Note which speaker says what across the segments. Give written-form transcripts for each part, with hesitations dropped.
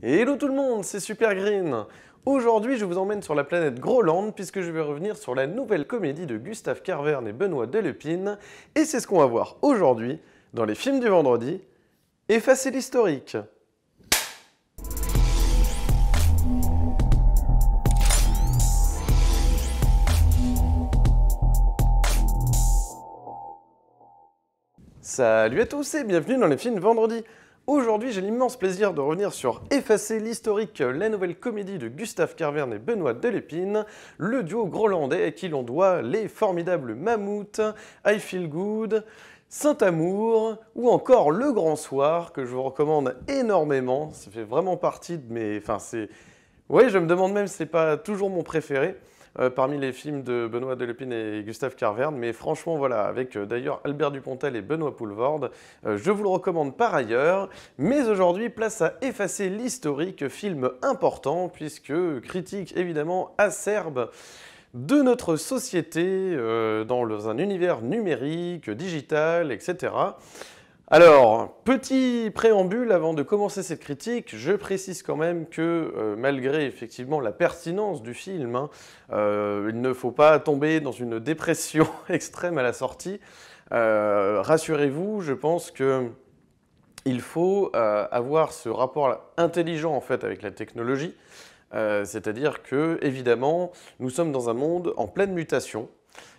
Speaker 1: Hello tout le monde, c'est Super Green. Aujourd'hui, je vous emmène sur la planète Groland puisque je vais revenir sur la nouvelle comédie de Gustave Carverne et Benoît Delépine. Et c'est ce qu'on va voir aujourd'hui dans les films du vendredi. Effacer l'historique. Salut à tous et bienvenue dans les films vendredi. Aujourd'hui, j'ai l'immense plaisir de revenir sur Effacer l'historique, la nouvelle comédie de Gustave Carverne et Benoît Delépine, le duo grolandais à qui l'on doit les formidables Mammouth, I Feel Good, Saint-Amour ou encore Le Grand Soir que je vous recommande énormément. Ça fait vraiment partie de mes... Enfin, c'est... Oui, je me demande même si c'est pas toujours mon préféré. Parmi les films de Benoît Delépine et Gustave Carverne, mais franchement voilà, avec d'ailleurs Albert Dupontel et Benoît Poelvoorde, je vous le recommande par ailleurs. Mais aujourd'hui, place à Effacer l'historique, film important, puisque critique évidemment acerbe de notre société dans un univers numérique, digital, etc. Alors, petit préambule avant de commencer cette critique, je précise quand même que malgré effectivement la pertinence du film, il ne faut pas tomber dans une dépression extrême à la sortie. Rassurez-vous, je pense que il faut avoir ce rapport intelligent en fait avec la technologie, c'est-à-dire que évidemment nous sommes dans un monde en pleine mutation.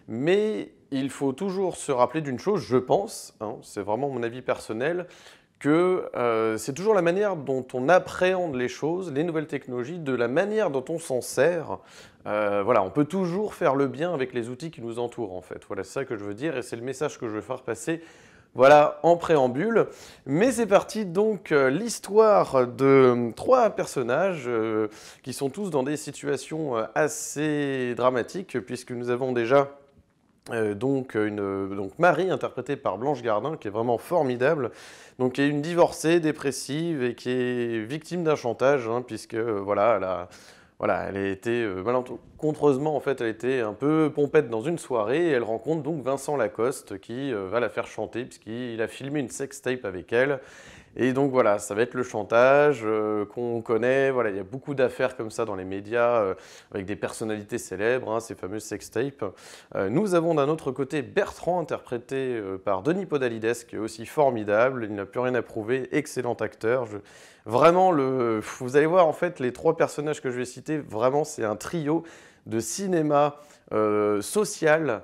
Speaker 1: Mais il faut toujours se rappeler d'une chose, je pense, hein, c'est vraiment mon avis personnel, que c'est toujours la manière dont on appréhende les choses, les nouvelles technologies, de la manière dont on s'en sert. Voilà, on peut toujours faire le bien avec les outils qui nous entourent, en fait. Voilà, c'est ça que je veux dire et c'est le message que je veux faire passer. Voilà, en préambule. Mais c'est parti, donc, l'histoire de trois personnages qui sont tous dans des situations assez dramatiques, puisque nous avons déjà... donc Marie, interprétée par Blanche Gardin, qui est vraiment formidable, donc qui est une divorcée dépressive et qui est victime d'un chantage, hein, puisque voilà, elle a été malencontreusement en fait, elle a été un peu pompette dans une soirée et elle rencontre donc Vincent Lacoste qui va la faire chanter puisqu'il a filmé une sextape avec elle. Et donc voilà, ça va être le chantage qu'on connaît. Voilà, il y a beaucoup d'affaires comme ça dans les médias avec des personnalités célèbres, hein, ces fameuses sextapes. Nous avons d'un autre côté Bertrand, interprété par Denis Podalides, qui est aussi formidable. Il n'a plus rien à prouver, excellent acteur. Vraiment, vous allez voir en fait les trois personnages que je vais citer. Vraiment, c'est un trio de cinéma social.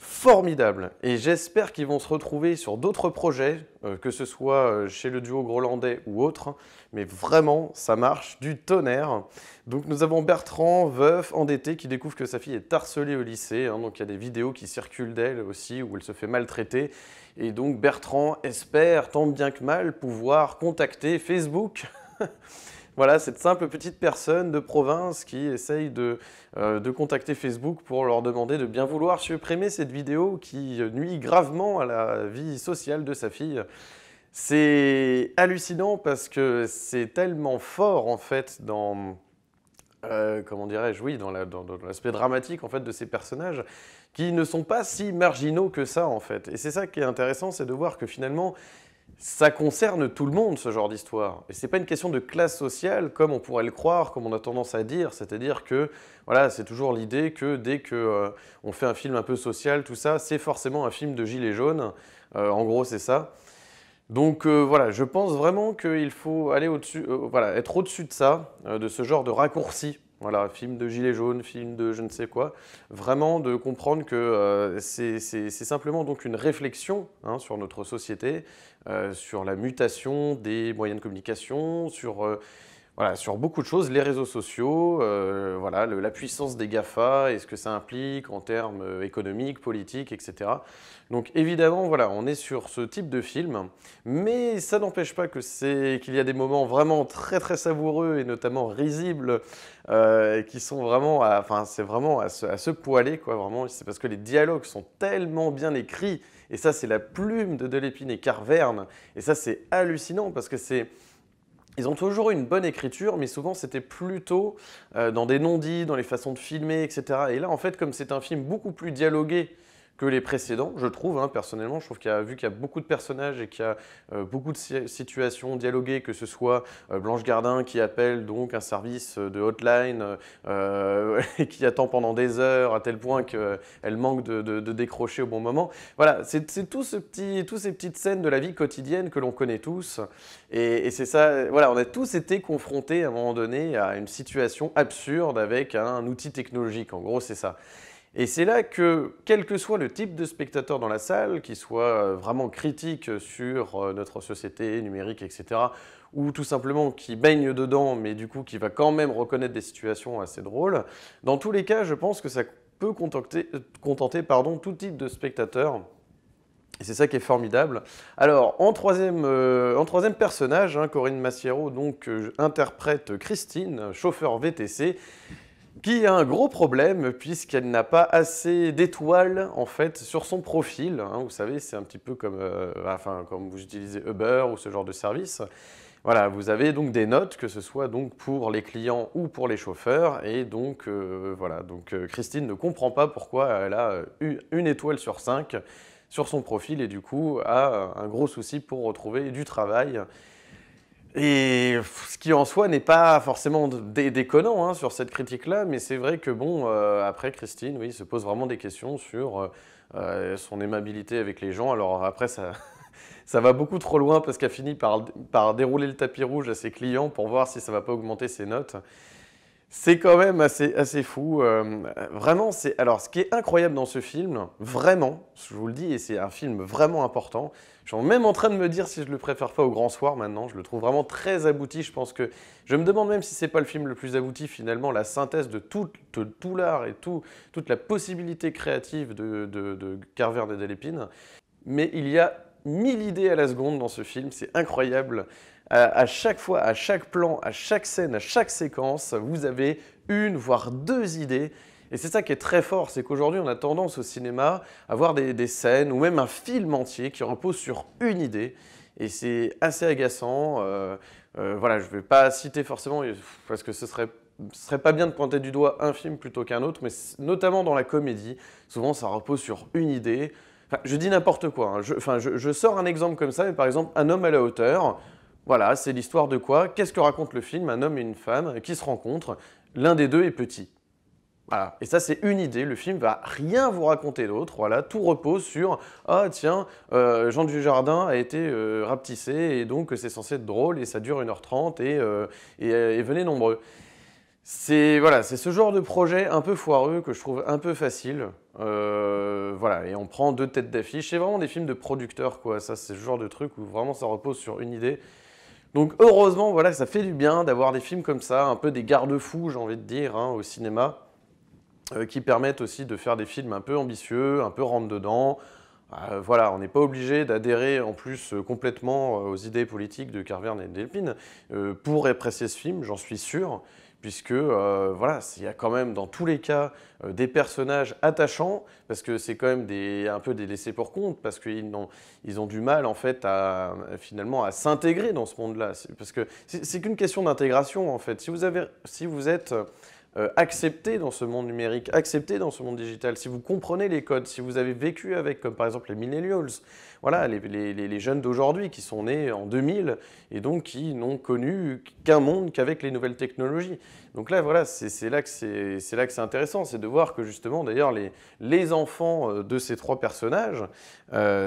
Speaker 1: Formidable. Et j'espère qu'ils vont se retrouver sur d'autres projets, que ce soit chez le duo grolandais ou autre. Mais vraiment, ça marche du tonnerre. Donc nous avons Bertrand, veuf, endetté, qui découvre que sa fille est harcelée au lycée. Hein, donc il y a des vidéos qui circulent d'elle aussi, où elle se fait maltraiter. Et donc Bertrand espère, tant bien que mal, pouvoir contacter Facebook. Voilà, cette simple petite personne de province qui essaye de contacter Facebook pour leur demander de bien vouloir supprimer cette vidéo qui nuit gravement à la vie sociale de sa fille. C'est hallucinant parce que c'est tellement fort en fait dans, comment dirais-je, oui, dans l'aspect dramatique en fait de ces personnages qui ne sont pas si marginaux que ça en fait. Et c'est ça qui est intéressant, c'est de voir que finalement ça concerne tout le monde, ce genre d'histoire. Et c'est pas une question de classe sociale, comme on pourrait le croire, comme on a tendance à dire. C'est-à-dire que, voilà, c'est toujours l'idée que dès que on fait un film un peu social, tout ça, c'est forcément un film de gilets jaunes. En gros, c'est ça. Donc voilà, je pense vraiment qu'il faut aller au-dessus, voilà, être au-dessus de ça, de ce genre de raccourci. Voilà, film de gilets jaunes, film de je ne sais quoi. Vraiment de comprendre que c'est simplement donc une réflexion hein, sur notre société, sur la mutation des moyens de communication, sur, voilà, sur beaucoup de choses, les réseaux sociaux, voilà, la puissance des GAFA et ce que ça implique en termes économiques, politiques, etc. Donc évidemment, voilà, on est sur ce type de film, mais ça n'empêche pas qu'il y a des moments vraiment très très savoureux et notamment risibles qui sont vraiment, enfin c'est vraiment à se poiler quoi, vraiment. C'est parce que les dialogues sont tellement bien écrits et ça c'est la plume de Delépine et Carverne et ça c'est hallucinant parce que ils ont toujours eu une bonne écriture, mais souvent c'était plutôt dans des non-dits, dans les façons de filmer, etc. Et là, en fait, comme c'est un film beaucoup plus dialogué que les précédents, je trouve, hein, personnellement. Je trouve vu qu'il y a beaucoup de personnages et qu'il y a beaucoup de situations dialoguées, que ce soit Blanche Gardin qui appelle donc un service de hotline et qui attend pendant des heures à tel point qu'elle manque de décrocher au bon moment. Voilà, c'est tous ces petites scènes de la vie quotidienne que l'on connaît tous. Et c'est ça, voilà, on a tous été confrontés à un moment donné à une situation absurde avec un outil technologique. En gros, c'est ça. Et c'est là que, quel que soit le type de spectateur dans la salle, qui soit vraiment critique sur notre société numérique, etc., ou tout simplement qui baigne dedans, mais du coup qui va quand même reconnaître des situations assez drôles, dans tous les cas, je pense que ça peut contenter tout type de spectateur. Et c'est ça qui est formidable. Alors, en troisième personnage, hein, Corinne Massiero donc, interprète Christine, chauffeur VTC, qui a un gros problème puisqu'elle n'a pas assez d'étoiles en fait sur son profil. Hein, vous savez, c'est un petit peu comme, comme vous utilisez Uber ou ce genre de service. Voilà, vous avez donc des notes, que ce soit donc pour les clients ou pour les chauffeurs, et donc voilà. Donc Christine ne comprend pas pourquoi elle a eu 1 étoile sur 5 sur son profil et du coup a un gros souci pour retrouver du travail. Et ce qui en soi n'est pas forcément déconnant hein, sur cette critique-là, mais c'est vrai que bon, après Christine, oui, se pose vraiment des questions sur son aimabilité avec les gens. Alors après, ça, ça va beaucoup trop loin parce qu'elle finit par dérouler le tapis rouge à ses clients pour voir si ça ne va pas augmenter ses notes. C'est quand même assez fou. Vraiment, alors, ce qui est incroyable dans ce film, vraiment, je vous le dis, et c'est un film vraiment important. Je suis même en train de me dire si je le préfère pas au Grand Soir maintenant. Je le trouve vraiment très abouti. Je me demande même si c'est pas le film le plus abouti finalement, la synthèse de tout l'art et toute la possibilité créative de Carver et Delépine. Mais il y a 1000 idées à la seconde dans ce film, c'est incroyable. À chaque fois, à chaque plan, à chaque scène, à chaque séquence, vous avez 1 voire 2 idées. Et c'est ça qui est très fort, c'est qu'aujourd'hui on a tendance au cinéma à voir des scènes ou même un film entier qui repose sur 1 idée. Et c'est assez agaçant. Voilà, je ne vais pas citer forcément, parce que ce serait pas bien de pointer du doigt un film plutôt qu'un autre, mais notamment dans la comédie, souvent ça repose sur 1 idée. Enfin, je dis n'importe quoi, hein. Je sors un exemple comme ça, mais par exemple, Un homme à la hauteur. Voilà, c'est l'histoire de quoi? Qu'est-ce que raconte le film? Un homme et une femme qui se rencontrent, l'un des deux est petit. Voilà, et ça c'est 1 idée, le film va rien vous raconter d'autre, voilà, tout repose sur « Ah tiens, Jean Dujardin a été rapetissé et donc c'est censé être drôle et ça dure 1h30 et venez nombreux ». Voilà, c'est ce genre de projet un peu foireux que je trouve un peu facile. Voilà, et on prend 2 têtes d'affiche. C'est vraiment des films de producteurs, quoi. Ça, c'est ce genre de truc où vraiment ça repose sur 1 idée. Donc heureusement, voilà, ça fait du bien d'avoir des films comme ça, un peu des garde-fous, j'ai envie de dire, hein, au cinéma, qui permettent aussi de faire des films un peu ambitieux, un peu rentre-dedans. Voilà, on n'est pas obligé d'adhérer en plus complètement aux idées politiques de Carver et Delépine pour apprécier ce film, j'en suis sûr, puisque voilà, il y a quand même dans tous les cas des personnages attachants, parce que c'est quand même un peu des laissés pour compte, parce qu'ils ont du mal en fait finalement à s'intégrer dans ce monde-là, parce que c'est qu'une question d'intégration en fait. Si vous êtes accepté dans ce monde numérique, accepté dans ce monde digital, si vous comprenez les codes, si vous avez vécu avec, comme par exemple les millennials, voilà, les jeunes d'aujourd'hui qui sont nés en 2000 et donc qui n'ont connu qu'un monde qu'avec les nouvelles technologies. Donc là, voilà, c'est là que c'est intéressant, c'est de voir que justement, d'ailleurs, les enfants de ces 3 personnages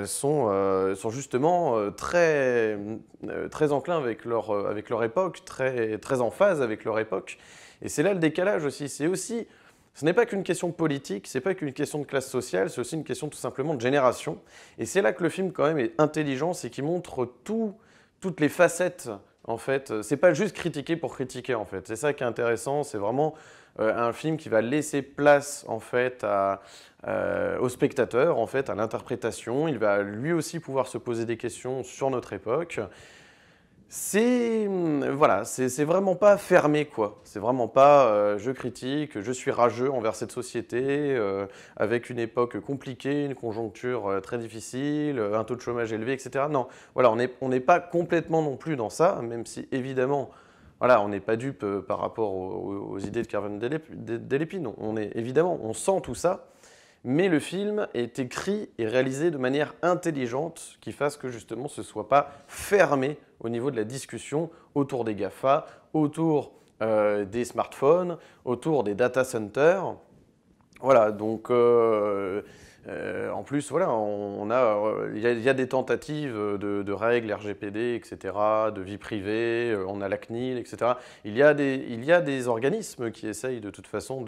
Speaker 1: sont justement très enclins avec leur époque, très en phase avec leur époque. Et c'est là le décalage aussi. Ce n'est pas qu'une question politique, c'est pas qu'une question de classe sociale, c'est aussi une question tout simplement de génération. Et c'est là que le film quand même est intelligent, c'est qu'il montre toutes les facettes, en fait. C'est pas juste critiquer pour critiquer, en fait. C'est ça qui est intéressant, c'est vraiment un film qui va laisser place, en fait, au spectateur, en fait, à l'interprétation. Il va lui aussi pouvoir se poser des questions sur notre époque. Voilà, c'est vraiment pas fermé, quoi. C'est vraiment pas je critique, je suis rageux envers cette société, avec une époque compliquée, une conjoncture très difficile, un taux de chômage élevé, etc. Non, voilà, on n'est pas complètement non plus dans ça, même si évidemment, voilà, on n'est pas dupe par rapport aux idées de Carver Delépine. Évidemment, on sent tout ça. mais le film est écrit et réalisé de manière intelligente qui fasse que justement ce ne soit pas fermé au niveau de la discussion autour des GAFA, autour des smartphones, autour des data centers. Voilà, donc en plus, voilà, il y a des tentatives de règles RGPD, etc., de vie privée, on a la CNIL, etc. Il y a des organismes qui essayent de toute façon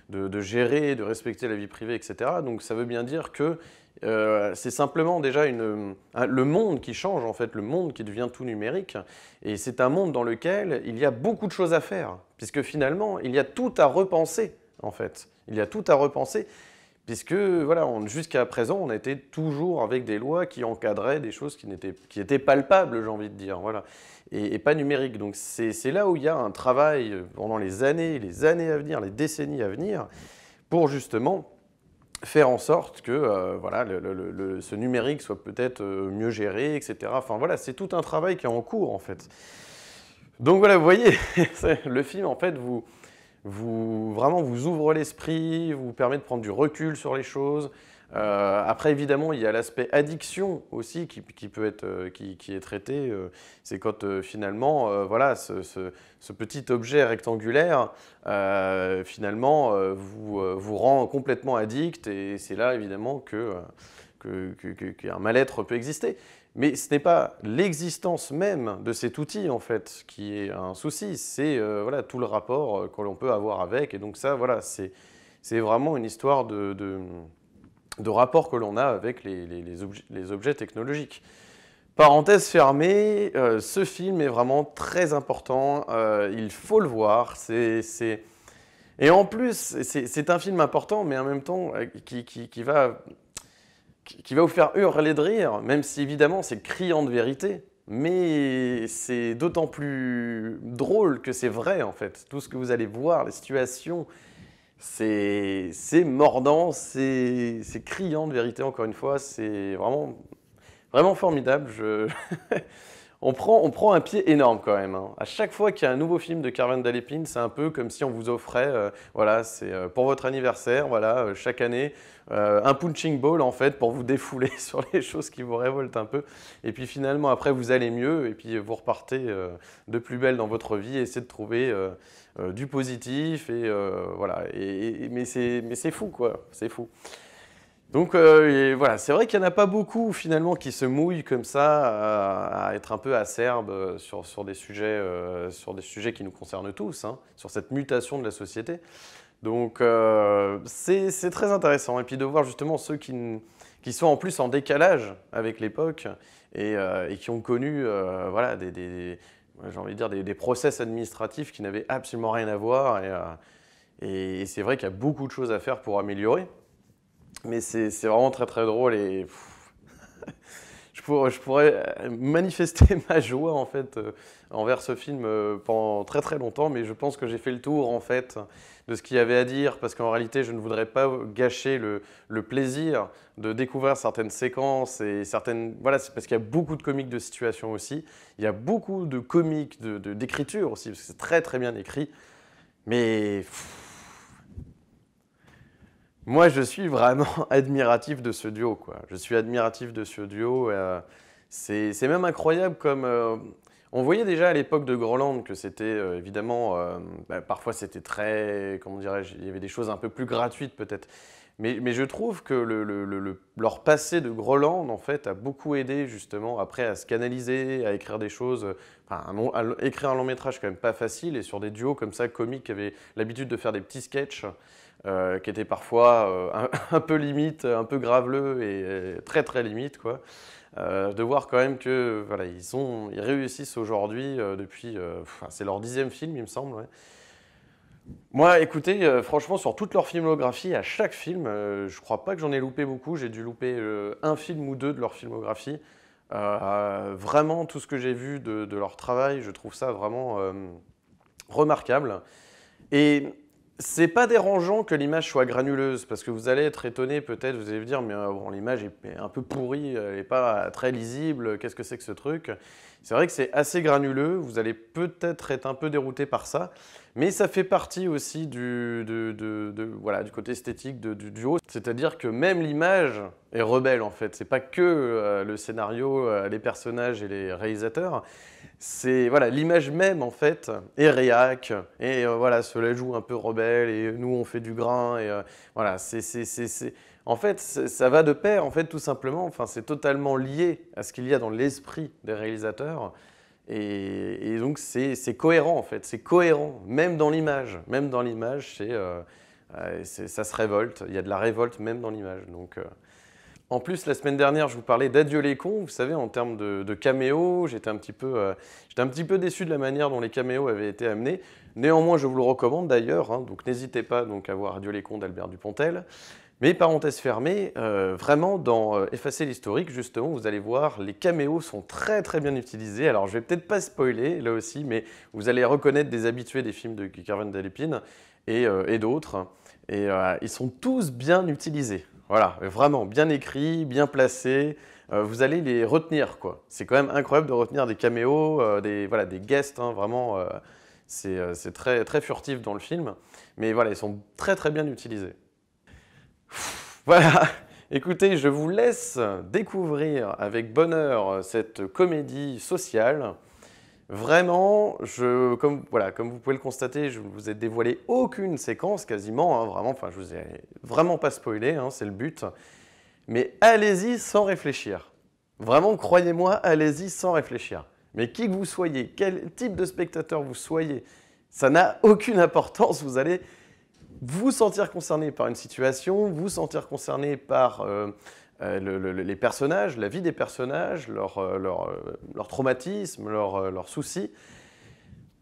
Speaker 1: de gérer, de respecter la vie privée, etc. Donc ça veut bien dire que c'est simplement déjà le monde qui change, en fait, le monde qui devient tout numérique. Et c'est un monde dans lequel il y a beaucoup de choses à faire, puisque finalement, il y a tout à repenser, en fait. Il y a tout à repenser. Puisque voilà, jusqu'à présent, on était toujours avec des lois qui encadraient des choses qui étaient palpables, j'ai envie de dire, voilà, et pas numériques. Donc c'est là où il y a un travail pendant les années à venir, les décennies à venir, pour justement faire en sorte que voilà, ce numérique soit peut-être mieux géré, etc. Enfin voilà, c'est tout un travail qui est en cours en fait. Donc voilà, vous voyez, le film en fait vraiment vous ouvre l'esprit, vous permet de prendre du recul sur les choses. Après, évidemment, il y a l'aspect addiction aussi qui peut être, qui est traité. C'est quand finalement, voilà, ce petit objet rectangulaire, finalement, vous rend complètement addict. Et c'est là, évidemment, qu'un mal-être peut exister. Mais ce n'est pas l'existence même de cet outil, en fait, qui est un souci. C'est voilà, tout le rapport que l'on peut avoir avec. Et donc ça, voilà, c'est vraiment une histoire de rapport que l'on a avec les objets technologiques. Parenthèse fermée, ce film est vraiment très important. Il faut le voir. Et en plus, c'est un film important, mais en même temps qui va vous faire hurler de rire, même si évidemment c'est criant de vérité, mais c'est d'autant plus drôle que c'est vrai en fait. Tout ce que vous allez voir, les situations, c'est mordant, c'est criant de vérité encore une fois, c'est vraiment, vraiment formidable. On prend un pied énorme quand même, hein. À chaque fois qu'il y a un nouveau film de Carvan Dalepin, c'est un peu comme si on vous offrait, voilà, c'est pour votre anniversaire, voilà, chaque année, un punching ball en fait pour vous défouler sur les choses qui vous révoltent un peu. Et puis finalement après vous allez mieux et puis vous repartez de plus belle dans votre vie et essayez de trouver du positif et voilà. Mais c'est fou quoi, c'est fou. Donc voilà, c'est vrai qu'il n'y en a pas beaucoup finalement qui se mouillent comme ça à être un peu acerbes sur des sujets qui nous concernent tous, hein, sur cette mutation de la société. Donc c'est très intéressant. Et puis de voir justement ceux qui sont en plus en décalage avec l'époque et qui ont connu voilà, j'ai envie de dire des process administratifs qui n'avaient absolument rien à voir. Et c'est vrai qu'il y a beaucoup de choses à faire pour améliorer. Mais c'est vraiment très très drôle et je pourrais manifester ma joie en fait envers ce film pendant très très longtemps, mais je pense que j'ai fait le tour en fait de ce qu'il y avait à dire parce qu'en réalité je ne voudrais pas gâcher le plaisir de découvrir certaines séquences et certaines voilà, c'est parce qu'il y a beaucoup de comiques de situation aussi, il y a beaucoup de comiques d'écriture aussi parce que c'est très très bien écrit, mais moi, je suis vraiment admiratif de ce duo, quoi. Je suis admiratif de ce duo. C'est même incroyable comme... on voyait déjà à l'époque de Groland que c'était évidemment... parfois, c'était très... Comment dirais-je? Il y avait des choses un peu plus gratuites, peut-être. Mais je trouve que leur passé de Groland, en fait, a beaucoup aidé, justement, après, à se canaliser, à écrire des choses... Enfin, écrire un long métrage, c'est quand même pas facile. Et sur des duos comme ça, comiques, qui avaient l'habitude de faire des petits sketchs... qui étaient parfois un peu limite, un peu graveleux et très très limite quoi. De voir quand même que voilà, ils réussissent aujourd'hui depuis, c'est leur 10e film il me semble. Ouais. Moi écoutez, franchement sur toute leur filmographie, à chaque film, je crois pas que j'en ai loupé beaucoup, j'ai dû louper un film ou deux de leur filmographie. Vraiment tout ce que j'ai vu de leur travail, je trouve ça vraiment remarquable. Et c'est pas dérangeant que l'image soit granuleuse, parce que vous allez être étonné peut-être, vous allez vous dire, mais bon, l'image est un peu pourrie, elle n'est pas très lisible, qu'est-ce que c'est que ce truc? C'est vrai que c'est assez granuleux, vous allez peut-être être un peu dérouté par ça, mais ça fait partie aussi voilà, du côté esthétique du duo. C'est-à-dire que même l'image est rebelle en fait. C'est pas que le scénario, les personnages et les réalisateurs. C'est voilà, l'image même en fait est réac et voilà, cela joue un peu rebelle et nous on fait du grain et voilà, en fait ça va de pair en fait tout simplement. Enfin, c'est totalement lié à ce qu'il y a dans l'esprit des réalisateurs. Et donc c'est cohérent en fait, c'est cohérent, même dans l'image. Même dans l'image, ça se révolte, il y a de la révolte même dans l'image. Donc, en plus, la semaine dernière, je vous parlais d'Adieu les cons, vous savez, en termes de caméos, j'étais un petit peu déçu de la manière dont les caméos avaient été amenés. Néanmoins, je vous le recommande d'ailleurs, hein, donc n'hésitez pas donc, à voir Adieu les cons d'Albert Dupontel. Mais parenthèse fermée, vraiment dans Effacer l'historique, justement, vous allez voir, les caméos sont très très bien utilisés. Alors je vais peut-être pas spoiler là aussi, mais vous allez reconnaître des habitués des films de Carven Delépine et d'autres. Et ils sont tous bien utilisés. Voilà, vraiment bien écrits, bien placés. Vous allez les retenir, quoi. C'est quand même incroyable de retenir des caméos, voilà, des guests, hein, vraiment. C'est très, très furtif dans le film. Mais voilà, ils sont très très bien utilisés. Voilà, écoutez, je vous laisse découvrir avec bonheur cette comédie sociale. Vraiment, voilà, comme vous pouvez le constater, je ne vous ai dévoilé aucune séquence quasiment, hein, vraiment, enfin, je vous ai vraiment pas spoilé, hein, c'est le but. Mais allez-y sans réfléchir. Vraiment, croyez-moi, allez-y sans réfléchir. Mais qui que vous soyez, quel type de spectateur vous soyez, ça n'a aucune importance, vous allez vous sentir concerné par une situation, vous sentir concerné par les personnages, la vie des personnages, leur traumatisme, leurs soucis.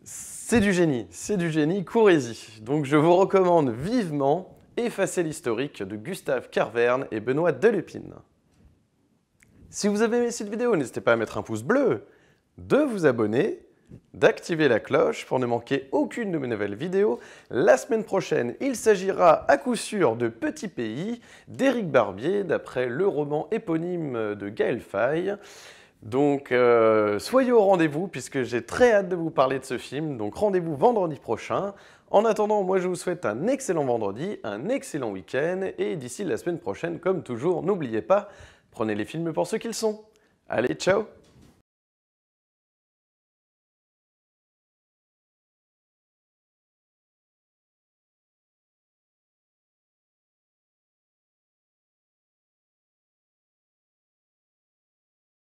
Speaker 1: C'est du génie, courez-y. Donc je vous recommande vivement Effacer l'historique de Gustave Carverne et Benoît Delépine. Si vous avez aimé cette vidéo, n'hésitez pas à mettre un pouce bleu, de vous abonner, d'activer la cloche pour ne manquer aucune de mes nouvelles vidéos. La semaine prochaine, il s'agira à coup sûr de Petit Pays d'Éric Barbier, d'après le roman éponyme de Gaël Faye. Donc soyez au rendez-vous puisque j'ai très hâte de vous parler de ce film. Donc rendez-vous vendredi prochain. En attendant, moi je vous souhaite un excellent vendredi, un excellent week-end et d'ici la semaine prochaine, comme toujours, n'oubliez pas, prenez les films pour ce qu'ils sont. Allez, ciao!